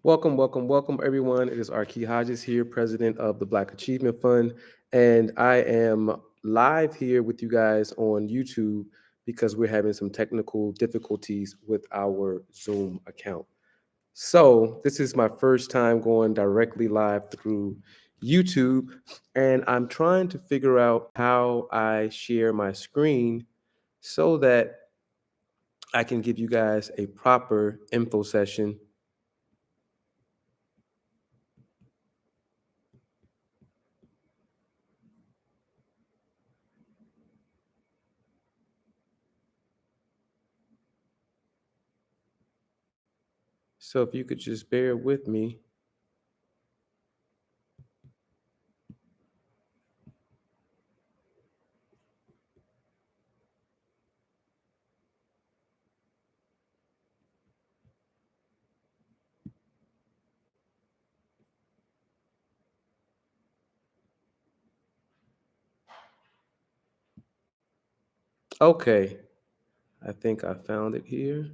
Welcome, everyone. It is Arki Hodges here, president of the Black Achievement Fund, and I am live here with you guys on YouTube because we're having some technical difficulties with our Zoom account. So, this is my first time going directly live through YouTube, and I'm trying to figure out how I share my screen so that I can give you guys a proper info session. So if you could just bear with me. Okay, I think I found it here.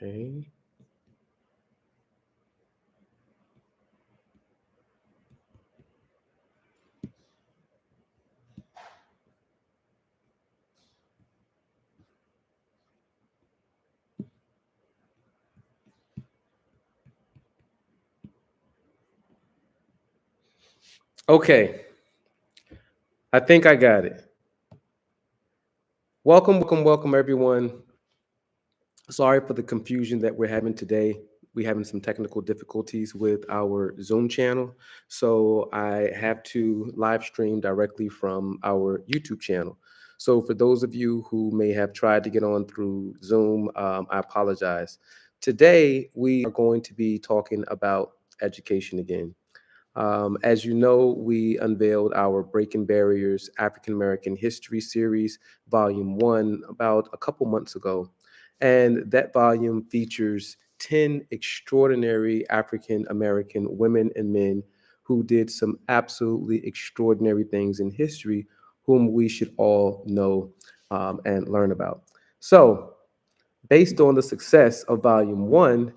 Okay. Okay, I think I got it. Welcome, everyone. Sorry for the confusion that we're having today. We're having some technical difficulties with our Zoom channel. So I have to live stream directly from our YouTube channel. So for those of you who may have tried to get on through Zoom, I apologize. Today, we are going to be talking about education again. As you know, we unveiled our Breaking Barriers African American History Series, Volume 1, about a couple months ago. And that volume features 10 extraordinary African American women and men who did some absolutely extraordinary things in history, whom we should all know and learn about. So, based on the success of Volume 1,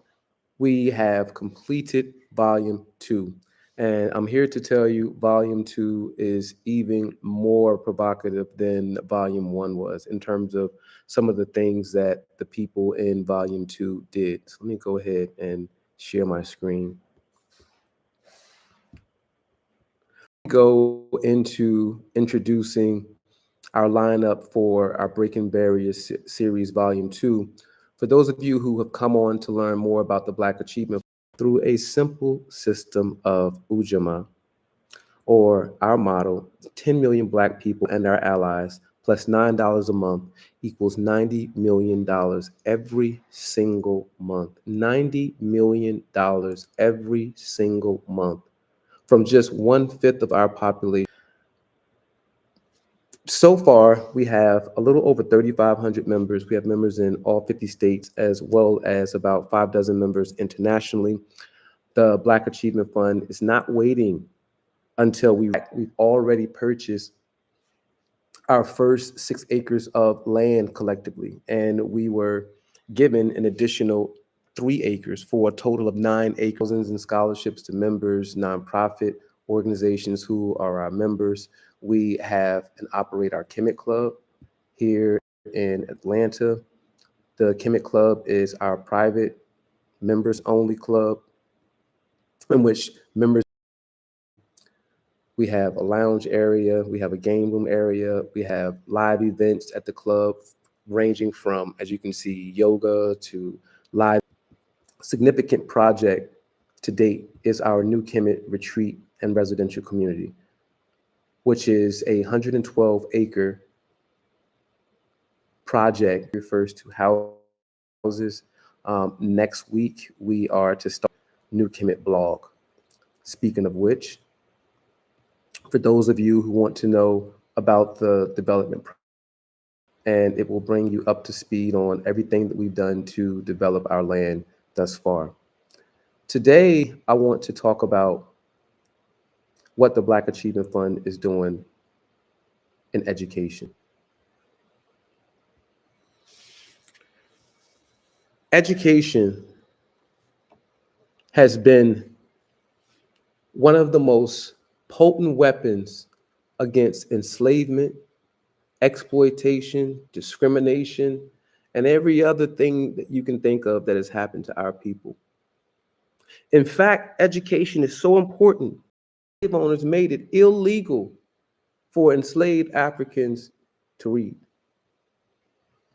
we have completed Volume 2. And I'm here to tell you, Volume 2 is even more provocative than Volume 1 was in terms of some of the things that the people in Volume 2 did. So let me go ahead and share my screen. Go into introducing our lineup for our Breaking Barriers series, Volume 2. For those of you who have come on to learn more about the Black Achievement through a simple system of Ujamaa, or our model, 10 million Black people and our allies, plus $9 a month equals $90 million every single month. $90 million every single month from just 1/5 of our population. So far, we have a little over 3,500 members. We have members in all 50 states, as well as about 5 dozen members internationally. The Black Achievement Fund is not waiting until we've already purchased our first 6 acres of land collectively, and we were given an additional 3 acres for a total of 9 acres and scholarships to members, nonprofit organizations who are our members. We have and operate our Kemet Club here in Atlanta. The Kemet Club is our private members only club in which members, we have a lounge area, we have a game room area, we have live events at the club ranging from, as you can see, yoga to live. Significant project to date is our new Kemet retreat and residential community, which is a 112-acre project, refers to houses. Next week, we are to start new Kemet blog. Speaking of which, for those of you who want to know about the development, and it will bring you up to speed on everything that we've done to develop our land thus far. Today, I want to talk about what the Black Achievement Fund is doing in education. Education has been one of the most potent weapons against enslavement, exploitation, discrimination, and every other thing that you can think of that has happened to our people. In fact, education is so important, slave owners made it illegal for enslaved Africans to read.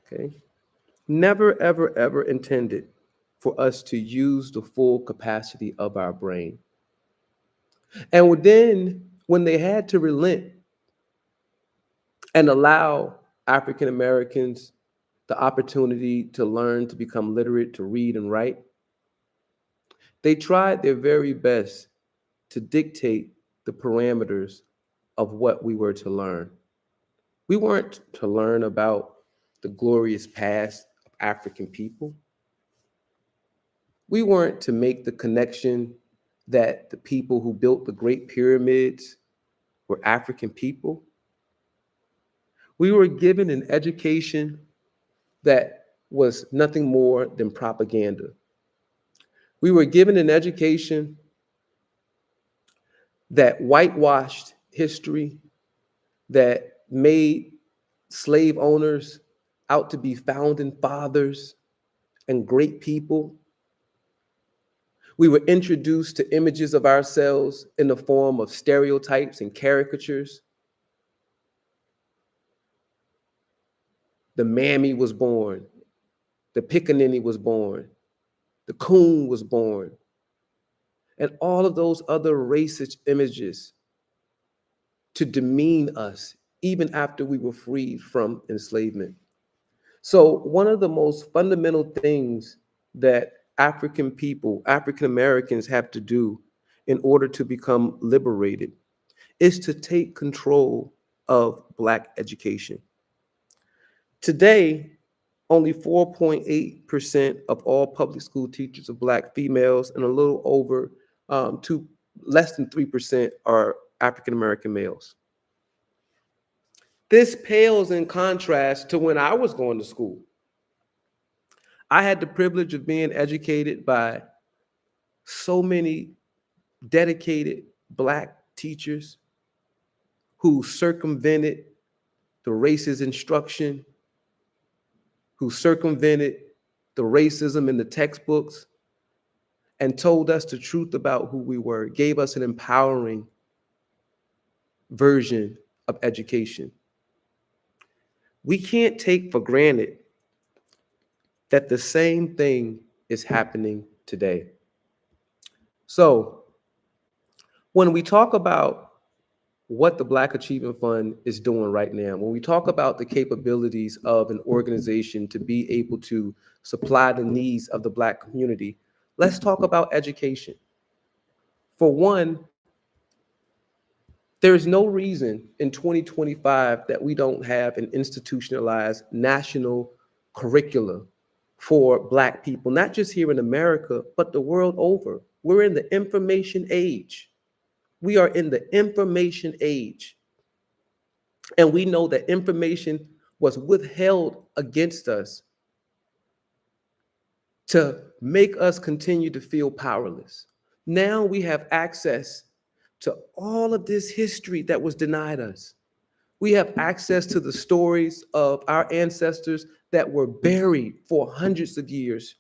Okay? Never, ever, ever intended for us to use the full capacity of our brain. And then, when they had to relent and allow African Americans the opportunity to learn to become literate, to read and write, they tried their very best to dictate the parameters of what we were to learn. We weren't to learn about the glorious past of African people. We weren't to make the connection that the people who built the Great Pyramids were African people. We were given an education that was nothing more than propaganda. We were given an education that whitewashed history, that made slave owners out to be founding fathers and great people. We were introduced to images of ourselves in the form of stereotypes and caricatures. The mammy was born, the pickaninny was born, the coon was born, and all of those other racist images to demean us even after we were freed from enslavement. So, one of the most fundamental things that African people, African Americans have to do in order to become liberated is to take control of Black education. Today, only 4.8% of all public school teachers are Black females, and a little over less than 3% are African American males. This pales in contrast to when I was going to school. I had the privilege of being educated by so many dedicated Black teachers who circumvented the racist instruction, who circumvented the racism in the textbooks, and told us the truth about who we were, gave us an empowering version of education. We can't take for granted that the same thing is happening today. So, when we talk about what the Black Achievement Fund is doing right now, when we talk about the capabilities of an organization to be able to supply the needs of the Black community, let's talk about education. For one, there is no reason in 2025 that we don't have an institutionalized national curricula for Black people, not just here in America, but the world over. We're in the information age. We are in the information age. And we know that information was withheld against us to make us continue to feel powerless. Now we have access to all of this history that was denied us. We have access to the stories of our ancestors that were buried for hundreds of years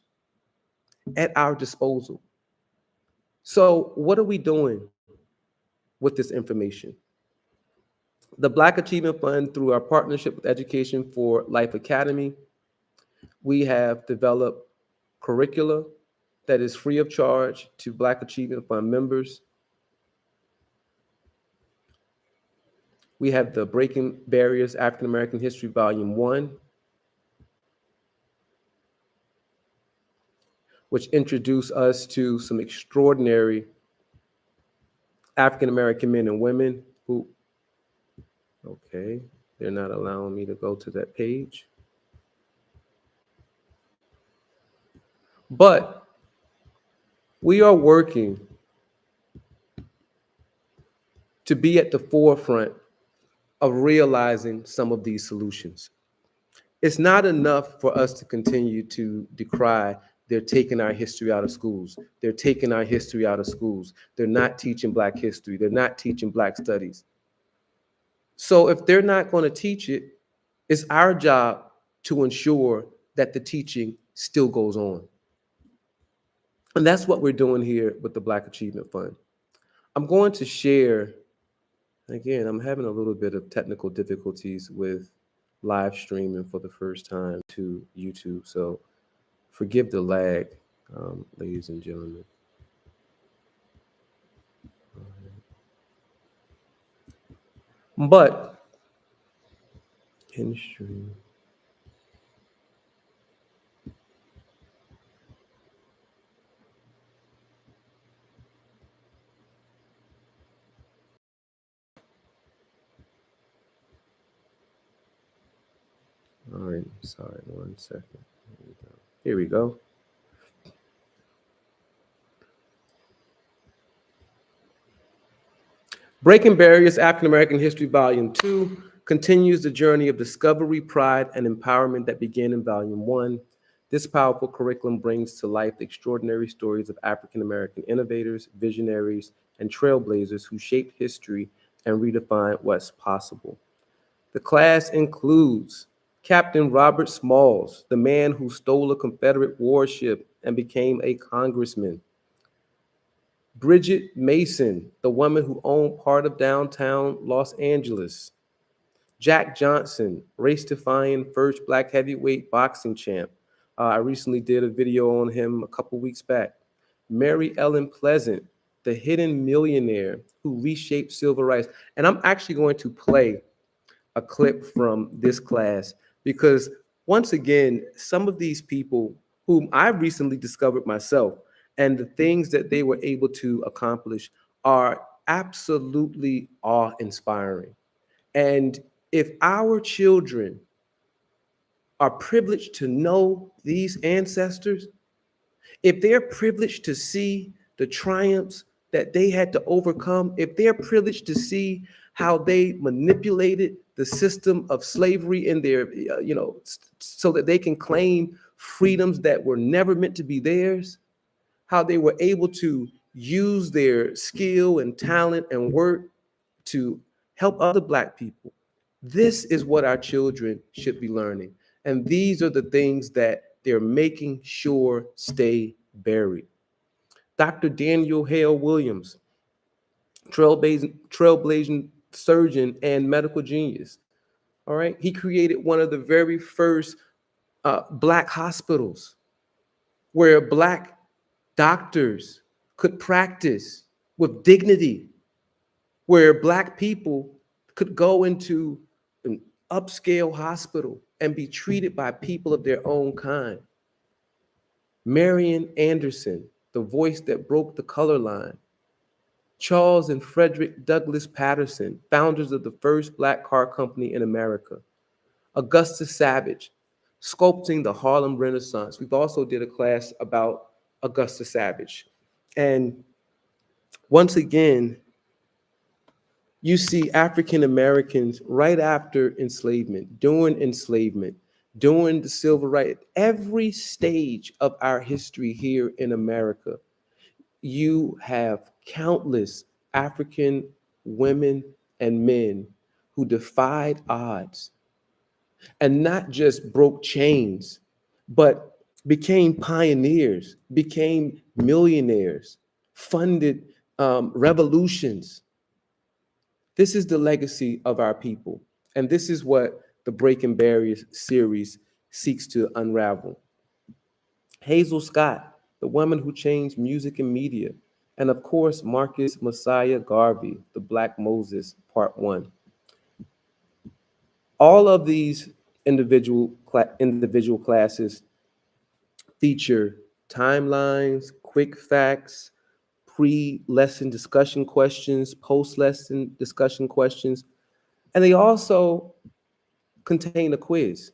at our disposal. So, what are we doing with this information? The Black Achievement Fund, through our partnership with Education for Life Academy, we have developed curricula that is free of charge to Black Achievement Fund members. We have the Breaking Barriers African American History Volume 1, which introduced us to some extraordinary African American men and women who, okay, They're not allowing me to go to that page. But we are working to be at the forefront of realizing some of these solutions. It's not enough for us to continue to decry they're taking our history out of schools. They're taking our history out of schools. They're not teaching Black history. They're not teaching Black studies. So if they're not going to teach it, it's our job to ensure that the teaching still goes on. And that's what we're doing here with the Black Achievement Fund. I'm going to share, again, I'm having a little bit of technical difficulties with live streaming for the first time to YouTube. So forgive the lag, ladies and gentlemen. But in stream. All right, sorry, 1 second. Here we go. Breaking Barriers, African American History, Volume 2 continues the journey of discovery, pride, and empowerment that began in Volume 1. This powerful curriculum brings to life the extraordinary stories of African American innovators, visionaries, and trailblazers who shaped history and redefined what's possible. The class includes Captain Robert Smalls, the man who stole a Confederate warship and became a congressman. Bridget Mason, the woman who owned part of downtown Los Angeles. Jack Johnson, race-defying first Black heavyweight boxing champ. I recently did a video on him a couple weeks back. Mary Ellen Pleasant, the hidden millionaire who reshaped civil rights. And I'm actually going to play a clip from this class because once again, some of these people whom I recently discovered myself and the things that they were able to accomplish are absolutely awe-inspiring. And if our children are privileged to know these ancestors, if they're privileged to see the triumphs that they had to overcome, if they're privileged to see how they manipulated the system of slavery in their, so that they can claim freedoms that were never meant to be theirs, how they were able to use their skill and talent and work to help other Black people. This is what our children should be learning. And these are the things that they're making sure stay buried. Dr. Daniel Hale Williams, trailblazing surgeon and medical genius. All right. He created one of the very first Black hospitals where Black doctors could practice with dignity, where Black people could go into an upscale hospital and be treated by people of their own kind. Marian Anderson, the voice that broke the color line. Charles and Frederick Douglass Patterson, founders of the first Black car company in America. Augustus Savage, sculpting the Harlem Renaissance. We've also did a class about Augustus Savage. And once again, you see African Americans right after enslavement, during the civil rights, every stage of our history here in America, you have countless African women and men who defied odds and not just broke chains, but became pioneers, became millionaires, funded revolutions. This is the legacy of our people. And this is what the Breaking Barriers series seeks to unravel. Hazel Scott, the woman who changed music and media. And of course, Marcus Messiah Garvey, the Black Moses, Part 1. All of these individual classes feature timelines, quick facts, pre-lesson discussion questions, post-lesson discussion questions, and they also contain a quiz.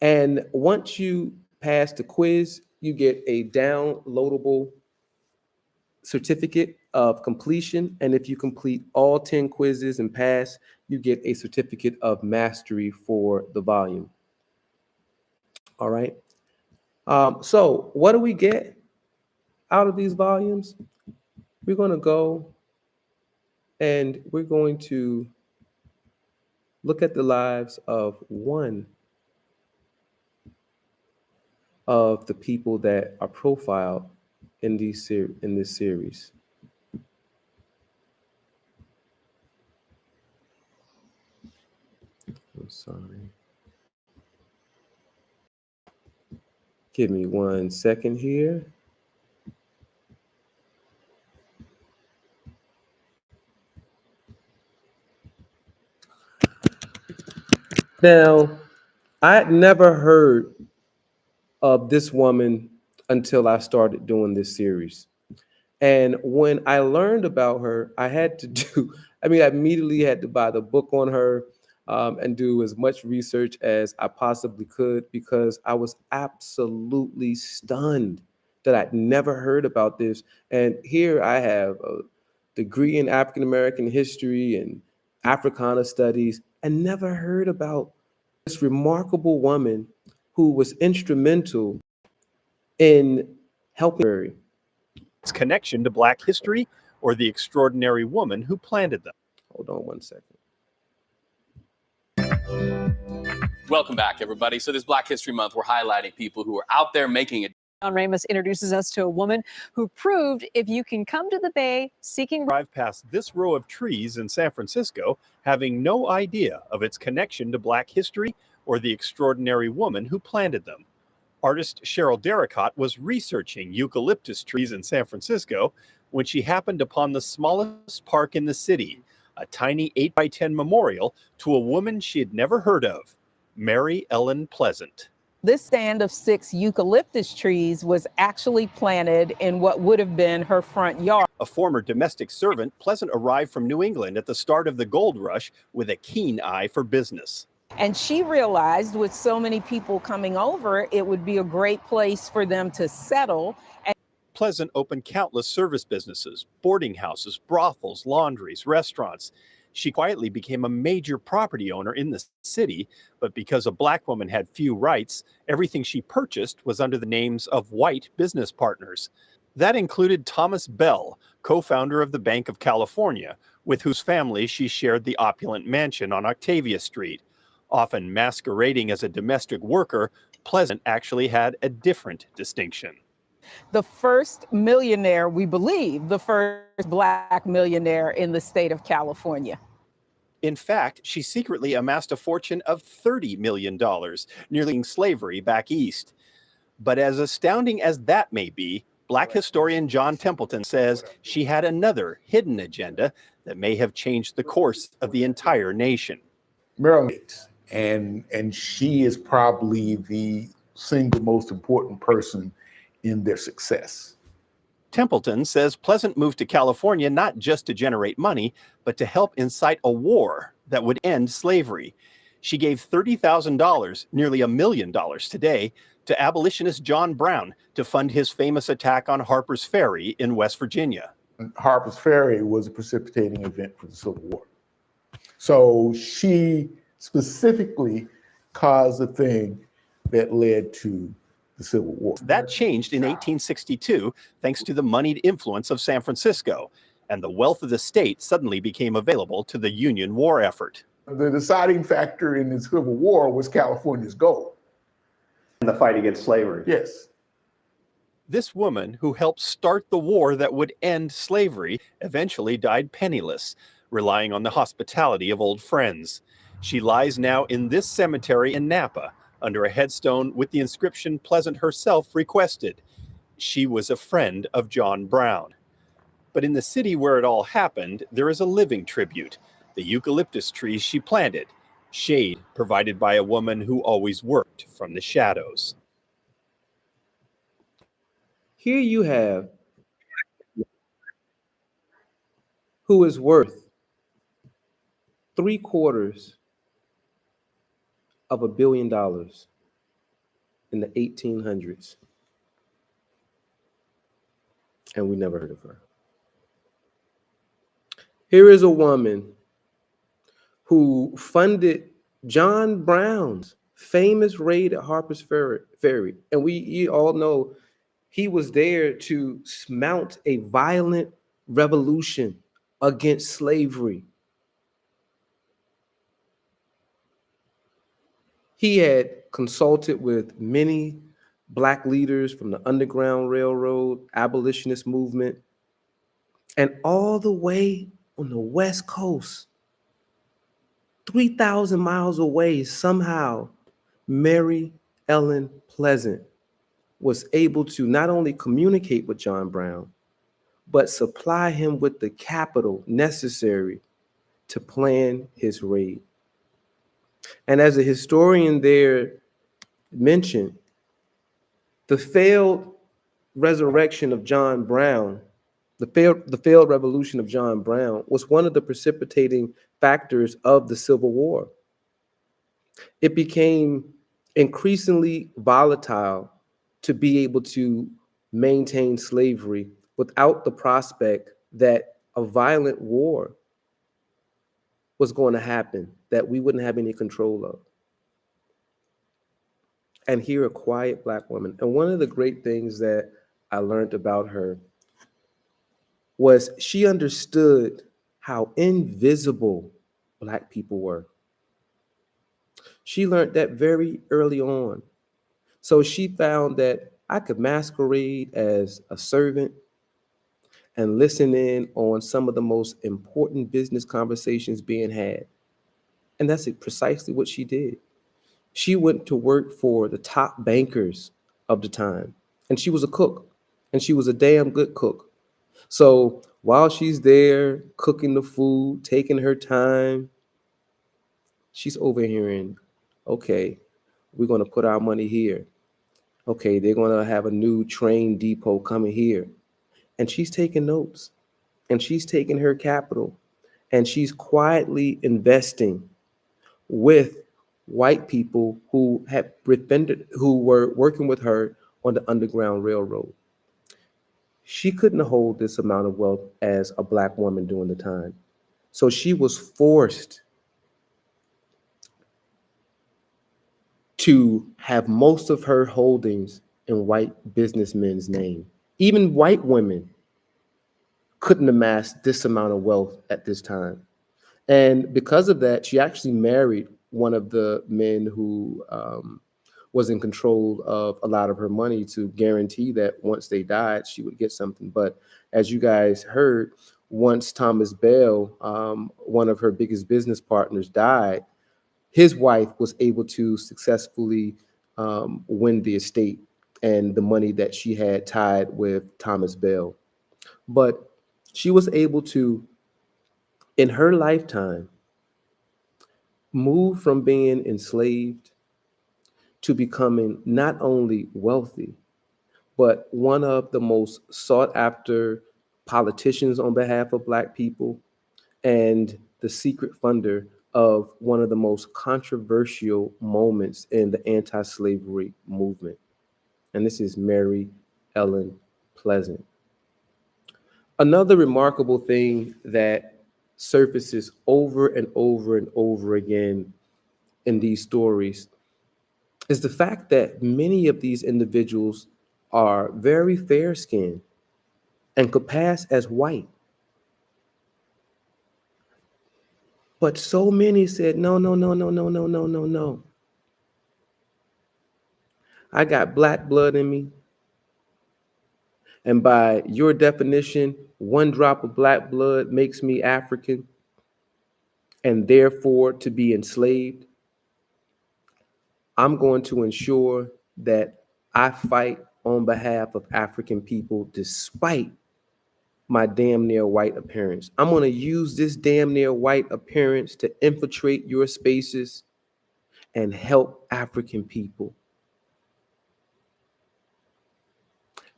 And once you pass the quiz, you get a downloadable certificate of completion. And if you complete all 10 quizzes and pass, you get a certificate of mastery for the volume. All right. So, what do we get out of these volumes? We're going to go and we're going to look at the lives of one of the people that are profiled in in this series. I'm sorry. Give me 1 second here. Now, I had never heard of this woman until I started doing this series. And when I learned about her, I had to do, I mean, I immediately had to buy the book on her and do as much research as I possibly could because I was absolutely stunned that I'd never heard about this. And here I have a degree in African American history and Africana studies and never heard about this remarkable woman who was instrumental in helping. Its connection to Black history or the extraordinary woman who planted them. Hold on 1 second. Welcome back, everybody. So this Black History Month, we're highlighting people who are out there making it. John Ramos introduces us to a woman who proved if you can come to the Bay seeking... Drive past this row of trees in San Francisco, having no idea of its connection to Black history or the extraordinary woman who planted them. Artist Cheryl Darricott was researching eucalyptus trees in San Francisco when she happened upon the smallest park in the city, a tiny 8x10 memorial to a woman she had never heard of, Mary Ellen Pleasant. This stand of 6 eucalyptus trees was actually planted in what would have been her front yard. A former domestic servant, Pleasant arrived from New England at the start of the gold rush with a keen eye for business. And she realized with so many people coming over, it would be a great place for them to settle. And Pleasant opened countless service businesses, boarding houses, brothels, laundries, restaurants. She quietly became a major property owner in the city, but because a Black woman had few rights, everything she purchased was under the names of white business partners. That included Thomas Bell, co-founder of the Bank of California, with whose family she shared the opulent mansion on Octavia Street. Often masquerading as a domestic worker, Pleasant actually had a different distinction. the first millionaire, we believe, the first Black millionaire in the state of California. In fact, she secretly amassed a fortune of $30 million, nearly slavery back east. But as astounding as that may be, Black historian John Templeton says she had another hidden agenda that may have changed the course of the entire nation. Maryland, and she is probably the single most important person in their success. Templeton says Pleasant moved to California not just to generate money, but to help incite a war that would end slavery. She gave $30,000, nearly $1 million today, to abolitionist John Brown to fund his famous attack on Harper's Ferry in West Virginia. Harper's Ferry was a precipitating event for the Civil War. So she specifically caused the thing that led to the Civil War. That changed in 1862 thanks to the moneyed influence of San Francisco, and the wealth of the state suddenly became available to the Union war effort. The deciding factor in the Civil War was California's gold. And the fight against slavery. Yes. This woman, who helped start the war that would end slavery, eventually died penniless, relying on the hospitality of old friends. She lies now in this cemetery in Napa, under a headstone with the inscription Pleasant herself requested. She was a friend of John Brown. But in the city where it all happened, there is a living tribute, the eucalyptus trees she planted, shade provided by a woman who always worked from the shadows. Here you have who is worth 3/4 of $1 billion in the 1800s. And we never heard of her. Here is a woman who funded John Brown's famous raid at Harper's Ferry. And you all know he was there to mount a violent revolution against slavery. He had consulted with many Black leaders from the Underground Railroad, abolitionist movement, and all the way on the West Coast, 3,000 miles away, somehow, Mary Ellen Pleasant was able to not only communicate with John Brown, but supply him with the capital necessary to plan his raid. And as a historian there mentioned, the failed resurrection of John Brown, the failed revolution of John Brown was one of the precipitating factors of the Civil War. It became increasingly volatile to be able to maintain slavery without the prospect that a violent war was going to happen that we wouldn't have any control of. And here, a quiet Black woman. And one of the great things that I learned about her was she understood how invisible Black people were. She learned that very early on. So she found that I could masquerade as a servant and listen in on some of the most important business conversations being had. And that's precisely what she did. She went to work for the top bankers of the time, and she was a cook, and she was a damn good cook. So while she's there cooking the food, taking her time, she's overhearing, okay, we're going to put our money here. Okay, they're going to have a new train depot coming here. And she's taking notes, and she's taking her capital, and she's quietly investing with white people who were working with her on the Underground Railroad. She couldn't hold this amount of wealth as a Black woman during the time. So she was forced to have most of her holdings in white businessmen's name. Even white women couldn't amass this amount of wealth at this time. And because of that, she actually married one of the men who was in control of a lot of her money to guarantee that once they died, she would get something. But as you guys heard, once Thomas Bell, one of her biggest business partners, died, his wife was able to successfully win the estate and the money that she had tied with Thomas Bell. But she was able to, in her lifetime, move from being enslaved to becoming not only wealthy, but one of the most sought after politicians on behalf of Black people and the secret funder of one of the most controversial moments in the anti-slavery movement. And this is Mary Ellen Pleasant. Another remarkable thing that surfaces over and over and over again in these stories is the fact that many of these individuals are very fair-skinned and could pass as white. But so many said, no, no, no, no, no, no, no, no, no. I got Black blood in me. And by your definition, one drop of Black blood makes me African and therefore to be enslaved. I'm going to ensure that I fight on behalf of African people despite my damn near white appearance. I'm going to use this damn near white appearance to infiltrate your spaces and help African people.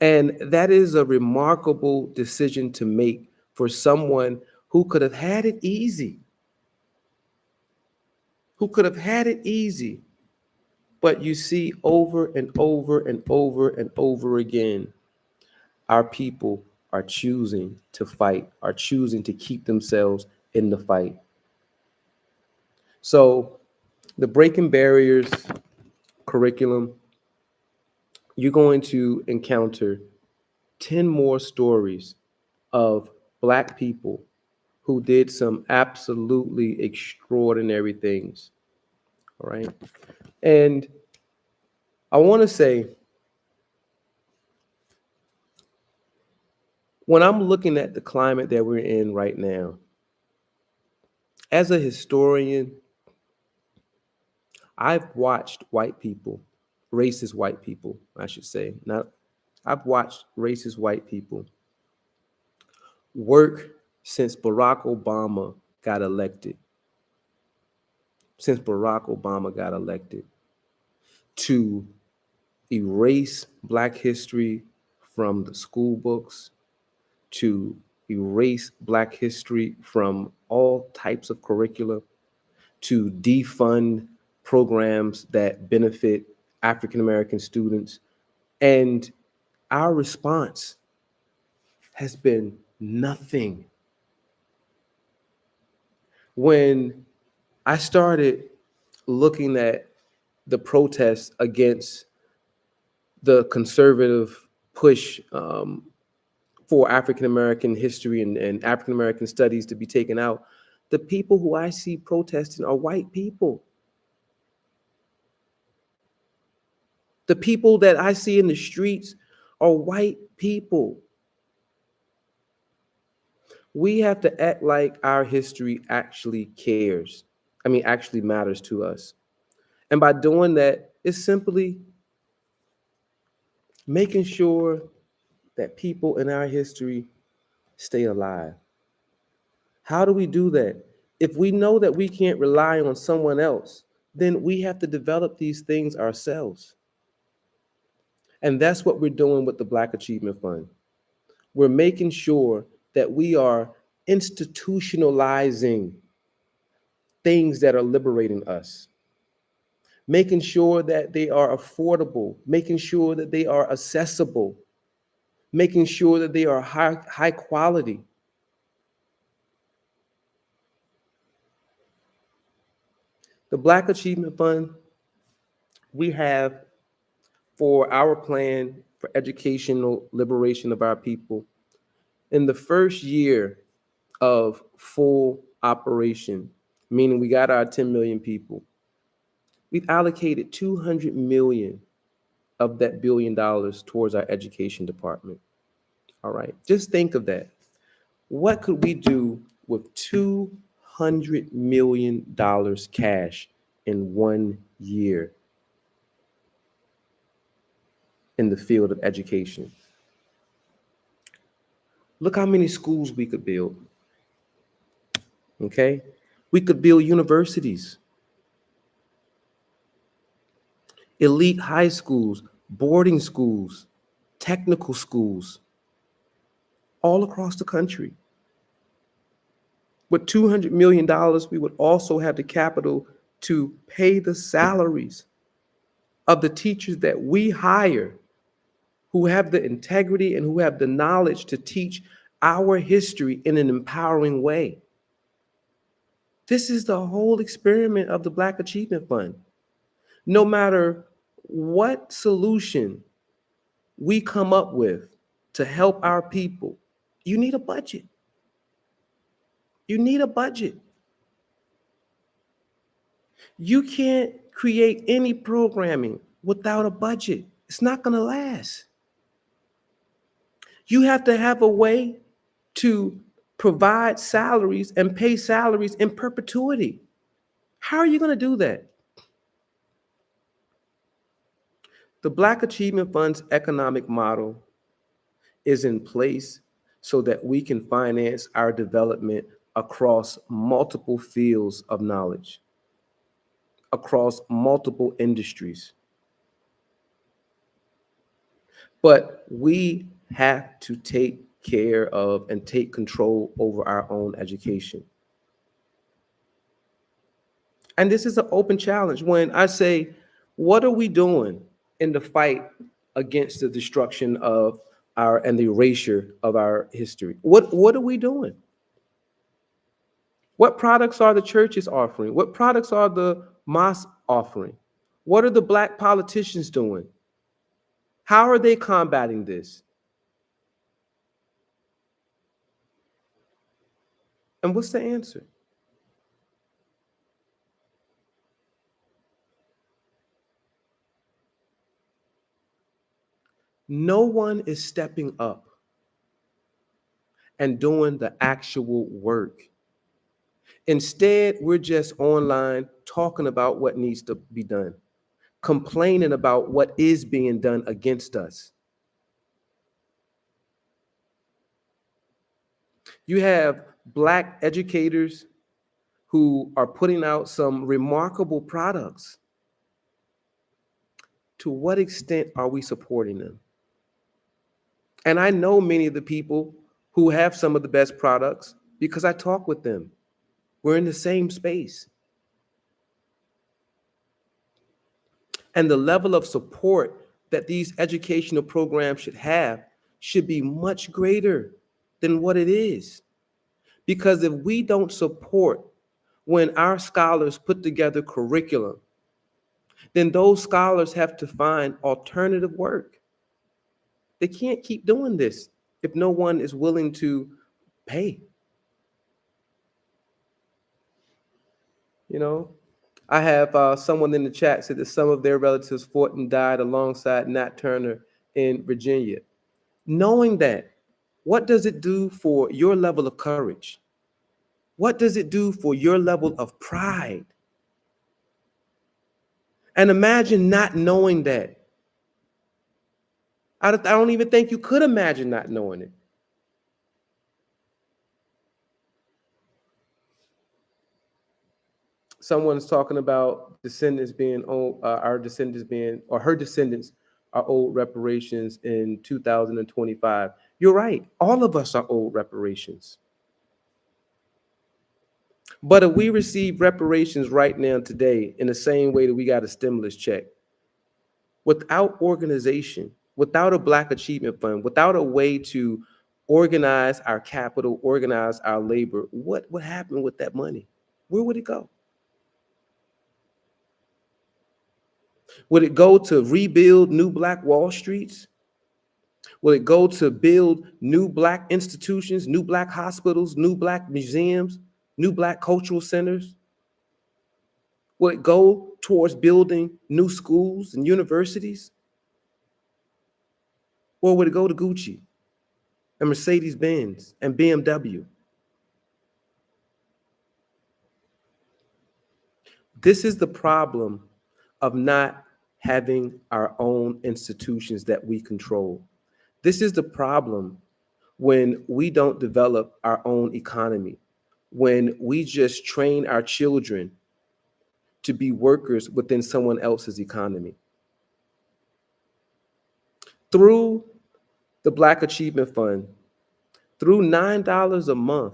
And that is a remarkable decision to make for someone who could have had it easy. Who could have had it easy But you see over and over and over and over again, our people are choosing to fight, are choosing to keep themselves in the fight. So the Breaking Barriers curriculum, you're going to encounter 10 more stories of Black people who did some absolutely extraordinary things. All right. And I want to say, when I'm looking at the climate that we're in right now, as a historian, I've watched white people, racist white people, I should say. Not, I've watched racist white people work since Barack Obama got elected. Since Barack Obama got elected, to erase Black history from the school books, to erase Black history from all types of curricula, to defund programs that benefit African American students. And our response has been nothing. When I started looking at the protests against the conservative push for African American history and African American studies to be taken out, the people who I see protesting are white people. The people that I see in the streets are white people. We have to act like our history actually cares. I mean, actually matters to us. And by doing that, it's simply making sure that people in our history stay alive. How do we do that? If we know that we can't rely on someone else, then we have to develop these things ourselves. And that's what we're doing with the Black Achievement Fund. We're making sure that we are institutionalizing things that are liberating us, making sure that they are affordable, making sure that they are accessible, making sure that they are high quality. The Black Achievement Fund, we have for our plan for educational liberation of our people, in the first year of full operation, meaning we got our 10 million people, we've allocated 200 million of that $1 billion towards our education department. All right, just think of that. What could we do with $200 million cash in 1 year in the field of education? Look how many schools we could build. Okay? We could build universities, elite high schools, boarding schools, technical schools, all across the country. With $200 million, we would also have the capital to pay the salaries of the teachers that we hire, who have the integrity and who have the knowledge to teach our history in an empowering way. This is the whole experiment of the Black Achievement Fund. No matter what solution we come up with to help our people, you need a budget. You need a budget. You can't create any programming without a budget. It's not going to last. You have to have a way to provide salaries and pay salaries in perpetuity. How are you going to do that? The Black Achievement Fund's economic model is in place so that we can finance our development across multiple fields of knowledge, across multiple industries. But we have to take care of and take control over our own education. And this is an open challenge. When I say What are we doing in the fight against the destruction of our and the erasure of our history? What are we doing? What products are the churches offering? What products are the mosques offering? What are the black politicians doing? How are they combating this? And what's the answer? No one is stepping up and doing the actual work. Instead, we're just online talking about what needs to be done, complaining about what is being done against us. You have black educators who are putting out some remarkable products. To what extent are we supporting them? And I know many of the people who have some of the best products because I talk with them. We're in the same space. And the level of support that these educational programs should be much greater than what it is. Because if we don't support when our scholars put together curriculum, then those scholars have to find alternative work. They can't keep doing this if no one is willing to pay. You know, I have someone in the chat said that some of their relatives fought and died alongside Nat Turner in Virginia. Knowing that, what does it do for your level of courage? What does it do for your level of pride? And imagine not knowing that. I don't even think you could imagine not knowing it. Someone's talking about descendants being old, our descendants being, or her descendants are owed reparations in 2025. You're right. All of us are owed reparations. But if we receive reparations right now today in the same way that we got a stimulus check, without organization, without a Black Achievement Fund, without a way to organize our capital, organize our labor, what would happen with that money? Where would it go? Would it go to rebuild new Black Wall Streets? Will it go to build new Black institutions, new Black hospitals, new Black museums, new Black cultural centers? Will it go towards building new schools and universities? Or would it go to Gucci and Mercedes-Benz and BMW? This is the problem of not having our own institutions that we control. This is the problem when we don't develop our own economy, when we just train our children to be workers within someone else's economy. Through the Black Achievement Fund, through $9 a month,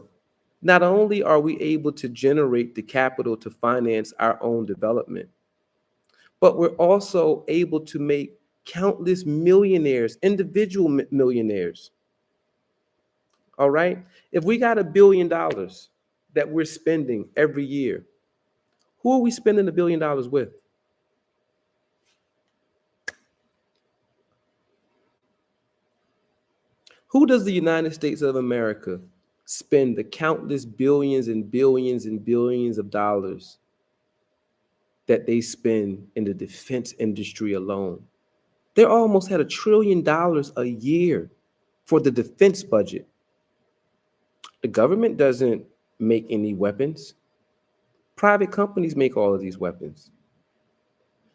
not only are we able to generate the capital to finance our own development, but we're also able to make countless millionaires, individual millionaires. All right? If we got $1 billion that we're spending every year, who are we spending $1 billion with? Who does the United States of America spend the countless billions and billions and billions of dollars that they spend in the defense industry alone? They're almost at $1 trillion a year for the defense budget. The government doesn't make any weapons. Private companies make all of these weapons.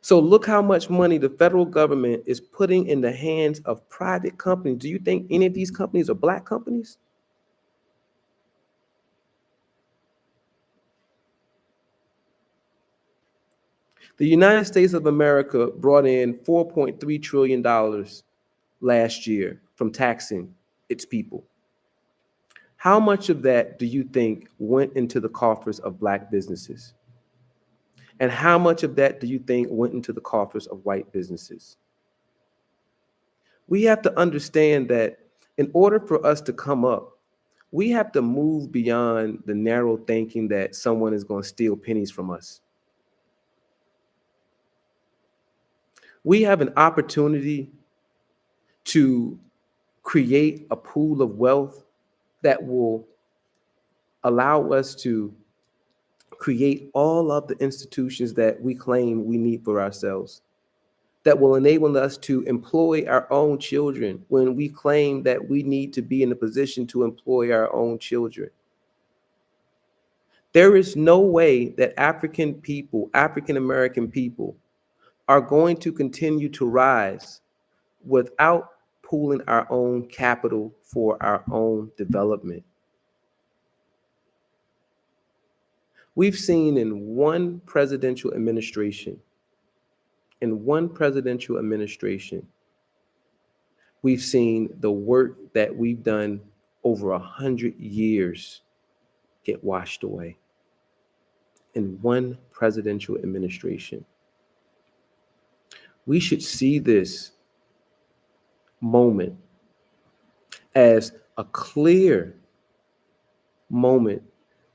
So look how much money the federal government is putting in the hands of private companies. Do you think any of these companies are Black companies? The United States of America brought in $4.3 trillion last year from taxing its people. How much of that do you think went into the coffers of Black businesses? And how much of that do you think went into the coffers of white businesses? We have to understand that in order for us to come up, we have to move beyond the narrow thinking that someone is going to steal pennies from us. We have an opportunity to create a pool of wealth that will allow us to create all of the institutions that we claim we need for ourselves, that will enable us to employ our own children when we claim that we need to be in a position to employ our own children. There is no way that African people, African American people, are going to continue to rise without pooling our own capital for our own development. We've seen in one presidential administration, we've seen the work that we've done over 100 years get washed away. In one presidential administration. We should see this moment as a clear moment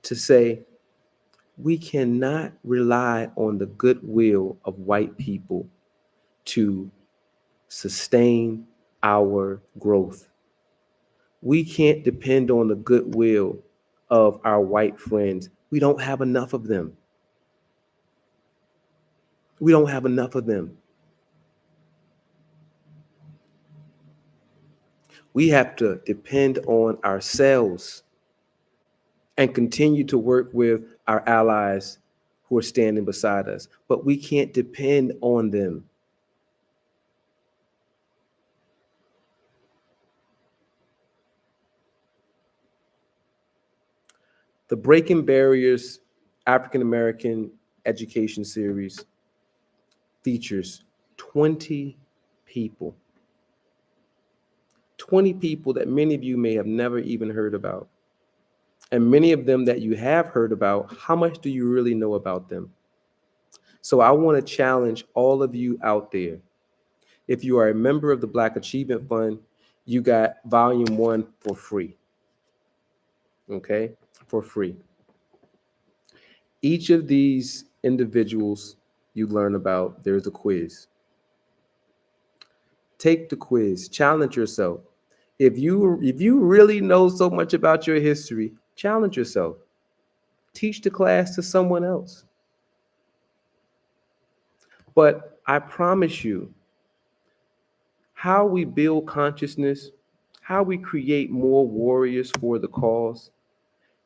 to say, we cannot rely on the goodwill of white people to sustain our growth. We can't depend on the goodwill of our white friends. We don't have enough of them. We don't have enough of them. We have to depend on ourselves and continue to work with our allies who are standing beside us. But we can't depend on them. The Breaking Barriers African American Education Series features 20 people. 20 people that many of you may have never even heard about. And many of them that you have heard about, how much do you really know about them? So I want to challenge all of you out there. If you are a member of the Black Achievement Fund, you got volume 1 for free. Okay? For free. Each of these individuals you learn about, there's a quiz. Take the quiz, challenge yourself. If you really know so much about your history, challenge yourself. Teach the class to someone else. But I promise you, how we build consciousness, how we create more warriors for the cause,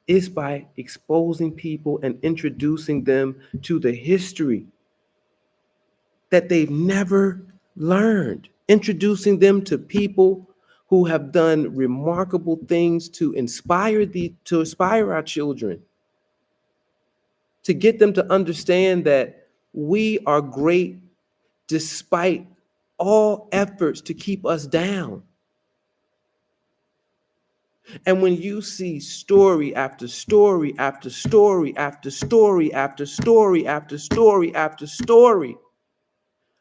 is by exposing people and introducing them to the history that they've never learned, introducing them to people who have done remarkable things to inspire our children, to get them to understand that we are great despite all efforts to keep us down. And when you see story after story after story after story after story after story after story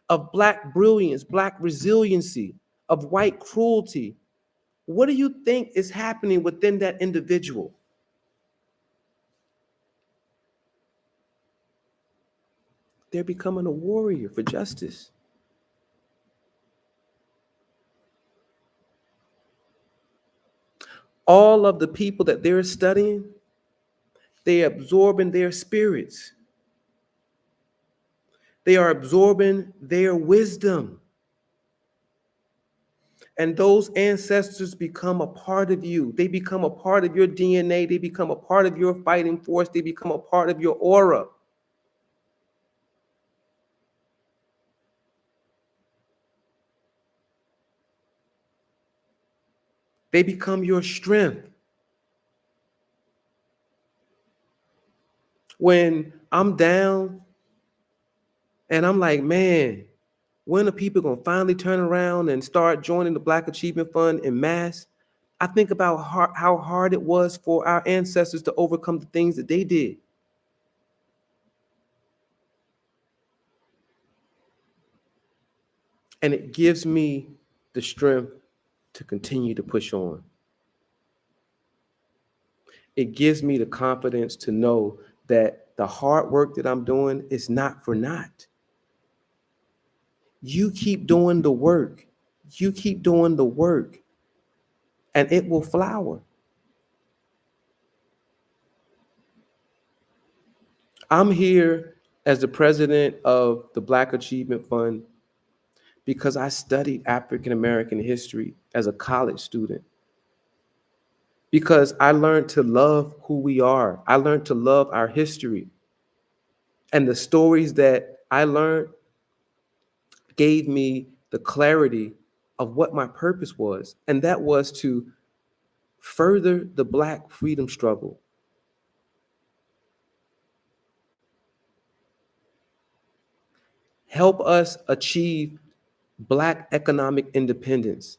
of Black brilliance, Black resiliency, of white cruelty, what do you think is happening within that individual? They're becoming a warrior for justice. All of the people that they're studying, they are absorbing their spirits. They are absorbing their wisdom. And those ancestors become a part of you. They become a part of your DNA. They become a part of your fighting force. They become a part of your aura. They become your strength. When I'm down and I'm like, man, when are people going to finally turn around and start joining the Black Achievement Fund en masse? I think about how hard it was for our ancestors to overcome the things that they did. And it gives me the strength to continue to push on. It gives me the confidence to know that the hard work that I'm doing is not for naught. You keep doing the work. You keep doing the work, and it will flower. I'm here as the president of the Black Achievement Fund because I studied African American history as a college student. Because I learned to love who we are. I learned to love our history. And the stories that I learned gave me the clarity of what my purpose was. And that was to further the Black freedom struggle. Help us achieve Black economic independence.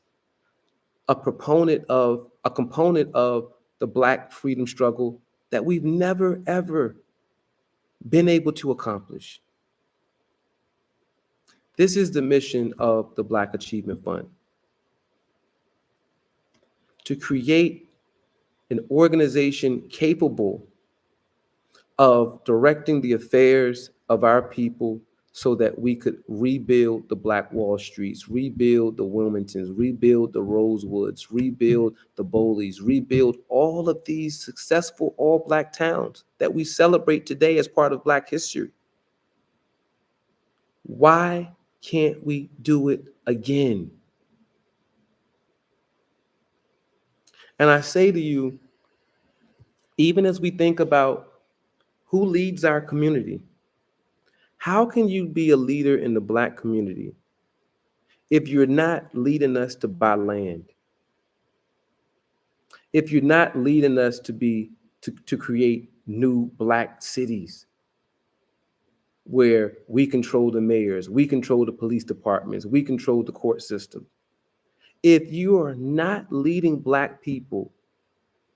A component of the Black freedom struggle that we've never, ever been able to accomplish. This is the mission of the Black Achievement Fund: to create an organization capable of directing the affairs of our people so that we could rebuild the Black Wall Streets, rebuild the Wilmingtons, rebuild the Rosewoods, rebuild the Bowleys, rebuild all of these successful all Black towns that we celebrate today as part of Black history. Why can't we do it again? And I say to you, even as we think about who leads our community, how can you be a leader in the Black community if you're not leading us to buy land? If you're not leading us to create new Black cities where we control the mayors, we control the police departments, we control the court system. If you are not leading Black people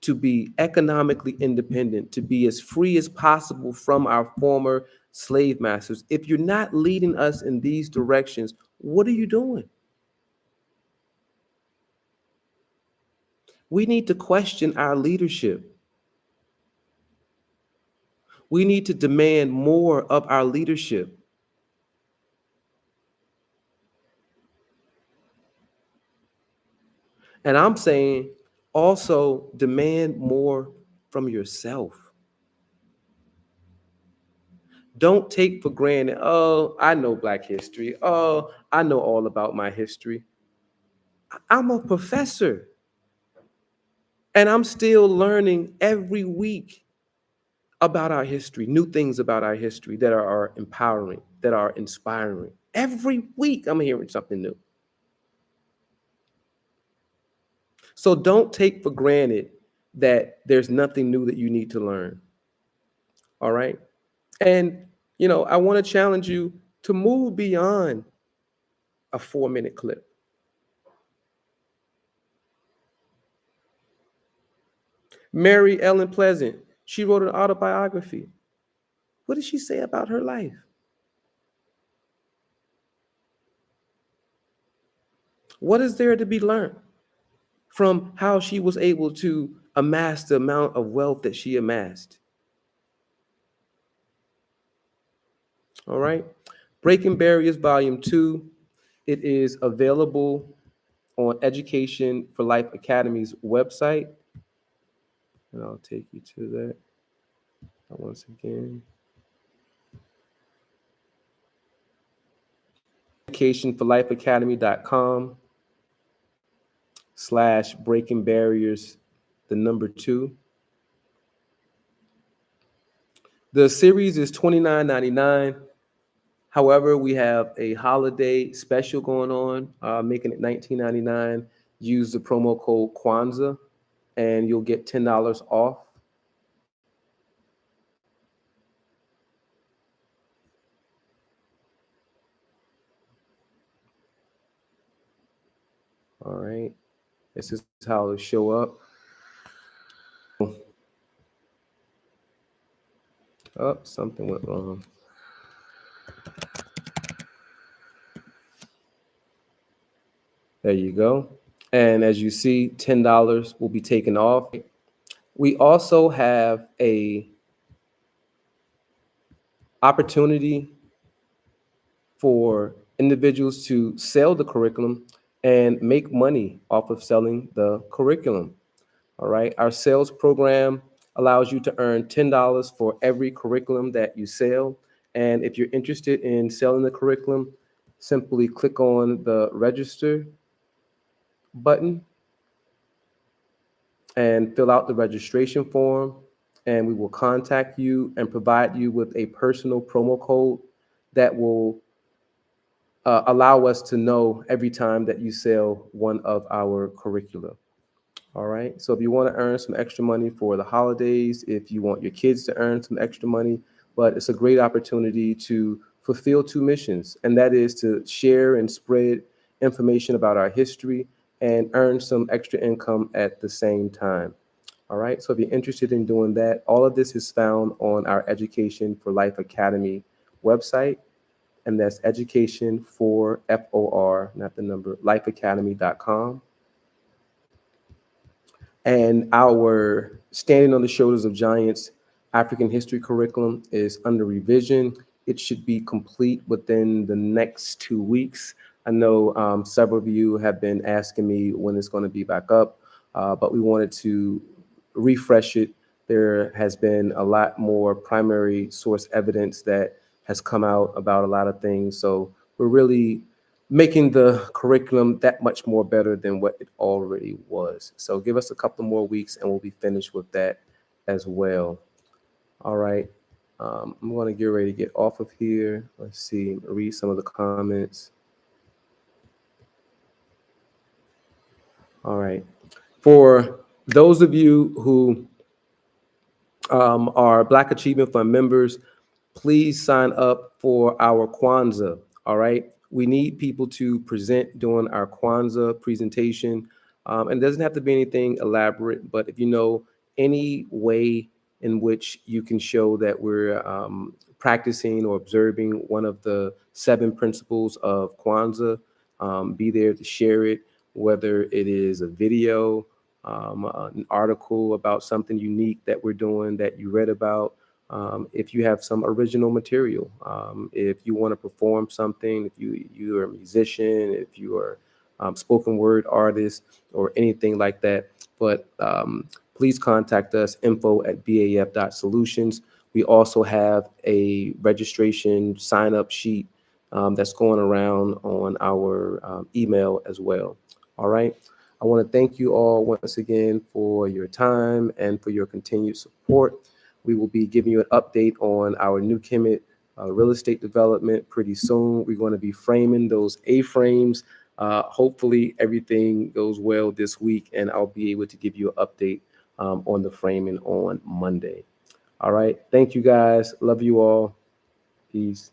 to be economically independent, to be as free as possible from our former slave masters, if you're not leading us in these directions, what are you doing? We need to question our leadership. We need to demand more of our leadership. And I'm saying also demand more from yourself. Don't take for granted, oh, I know Black history. Oh, I know all about my history. I'm a professor. And I'm still learning every week about our history, new things about our history that are empowering, that are inspiring. Every week I'm hearing something new. So don't take for granted that there's nothing new that you need to learn. All right? And, I want to challenge you to move beyond a 4-minute clip. Mary Ellen Pleasant, she wrote an autobiography. What did she say about her life? What is there to be learned from how she was able to amass the amount of wealth that she amassed? All right. Breaking Barriers Volume 2. It is available on Education for Life Academy's website. And I'll take you to that once again. educationforlifeacademy.com/breaking barriers, the number 2. The series is $29.99. However, we have a holiday special going on, making it $19.99. Use the promo code Kwanzaa, and you'll get $10 off. All right. This is how it'll show up. Oh, something went wrong. There you go. And as you see, $10 will be taken off. We also have a opportunity for individuals to sell the curriculum and make money off of selling the curriculum. All right. Our sales program allows you to earn $10 for every curriculum that you sell. And if you're interested in selling the curriculum, simply click on the register button and fill out the registration form. And we will contact you and provide you with a personal promo code that will allow us to know every time that you sell one of our curricula. All right. So if you want to earn some extra money for the holidays, if you want your kids to earn some extra money, but it's a great opportunity to fulfill two missions, and that is to share and spread information about our history and earn some extra income at the same time. All right. So if you're interested in doing that, all of this is found on our Education for Life Academy website. And that's education for FOR, not the number, lifeacademy.com. And our Standing on the Shoulders of Giants African History curriculum is under revision. It should be complete within the next 2 weeks. I know several of you have been asking me when it's going to be back up, but we wanted to refresh it. There has been a lot more primary source evidence that has come out about a lot of things. So we're really making the curriculum that much more better than what it already was. So give us a couple more weeks and we'll be finished with that as well. All right. I'm going to get ready to get off of here. Let's see, read some of the comments. All right. For those of you who are Black Achievement Fund members, please sign up for our Kwanzaa. All right. We need people to present during our Kwanzaa presentation. And it doesn't have to be anything elaborate, but if you know any way in which you can show that we're practicing or observing one of the 7 principles of Kwanzaa, be there to share it, whether it is a video, an article about something unique that we're doing that you read about. If you have some original material, if you want to perform something, if you are a musician, if you are spoken word artist or anything like that, but please contact us, info@baf.solutions. We also have a registration sign-up sheet that's going around on our email as well. All right. I want to thank you all once again for your time and for your continued support. We will be giving you an update on our new Kemet real estate development pretty soon. We're going to be framing those A-frames. Hopefully everything goes well this week, and I'll be able to give you an update on the framing on Monday. All right. Thank you, guys. Love you all. Peace.